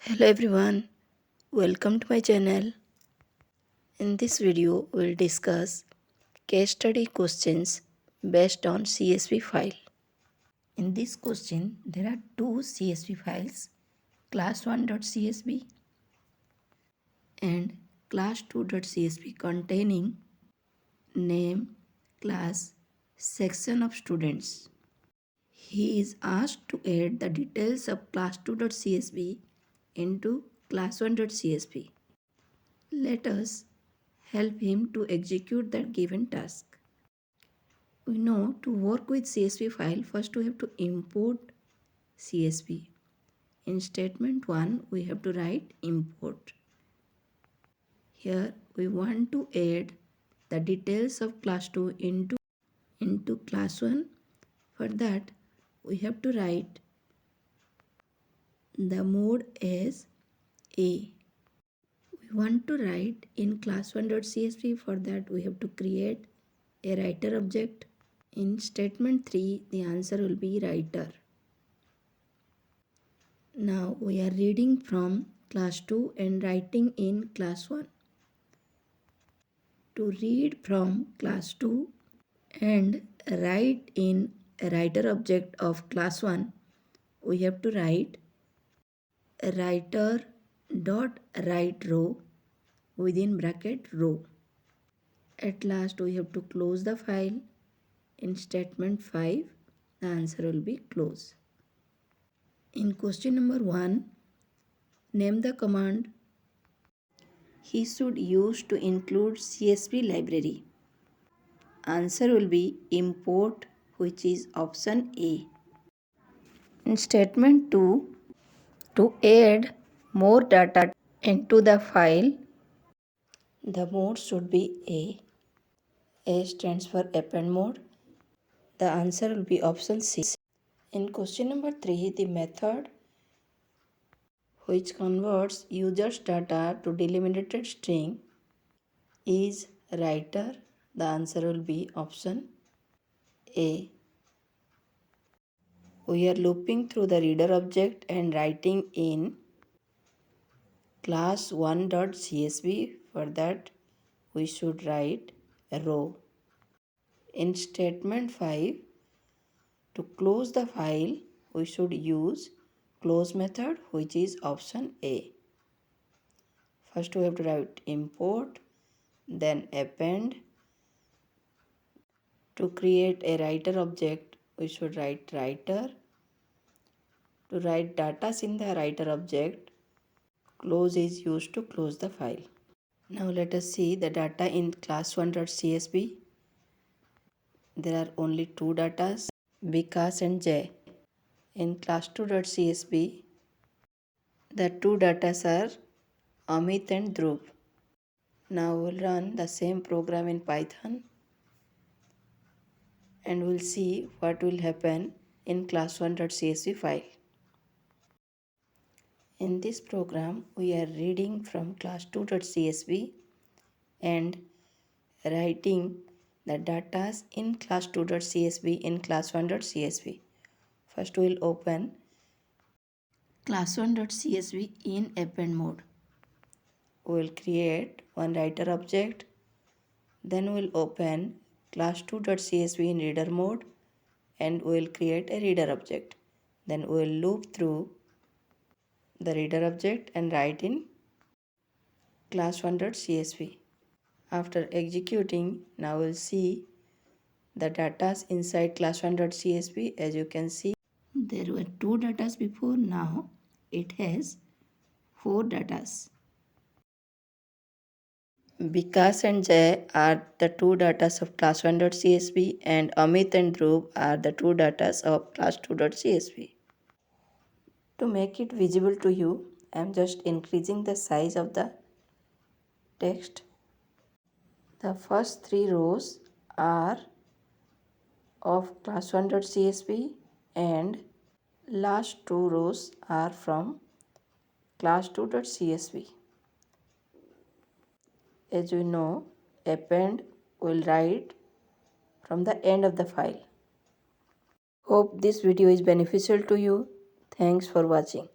Hello everyone, welcome to my channel. In this video, we'll discuss case study questions based on CSV file. In this question, there are two CSV files, class1.csv and class2.csv containing name, class, section of students. He is asked to add the details of class2.csv into class1.csv. Let us help him to execute that given task. We know to work with CSV file, first we have to import CSV. In statement 1, we have to write import. Here we want to add the details of class 2 into class 1. For that, we have to write the mode as A. We want to write in class1.csv. For that, we have to create a writer object. In statement 3, the answer will be writer. Now we are reading from class 2 and writing in class 1. To read from class 2 and write in a writer object of class 1, we have to write writer dot write row within bracket row. At last we have to close the file. In statement 5, the answer will be close. In question number 1, name the command he should use to include CSV library. Answer will be import, which is option A. In statement 2, to add more data into the file, the mode should be A. A stands for append mode. The answer will be option C. In question number 3, the method which converts user's data to delimited string is writer. The answer will be option A. We are looping through the reader object and writing in class 1.csv. For that, we should write a row. In statement 5, to close the file, we should use close method, which is option A. First we have to write import, then append. To create a writer object, we should write writer. To write data in the writer object, close is used to close the file. Now let us see the data in class1.csv. There are only two datas, Vikas and Jay. In class2.csv, the two datas are Amit and Dhruv. Now we'll run the same program in Python and we'll see what will happen in class1.csv file. In this program, we are reading from class2.csv and writing the data in class2.csv in class1.csv. First we will open class1.csv in append mode. We will create one writer object. Then we will open class2.csv in reader mode and we will create a reader object. Then we will loop through the reader object and write in class1.csv. After executing, now we'll see the data inside class1.csv. As you can see, there were two data before, now it has four data. Vikas and Jay are the two data of class1.csv and Amit and Dhruv are the two data of class2.csv. To make it visible to you, I am just increasing the size of the text. The first three rows are of class1.csv and last two rows are from class2.csv. As we know, append will write from the end of the file. Hope this video is beneficial to you. Thanks for watching.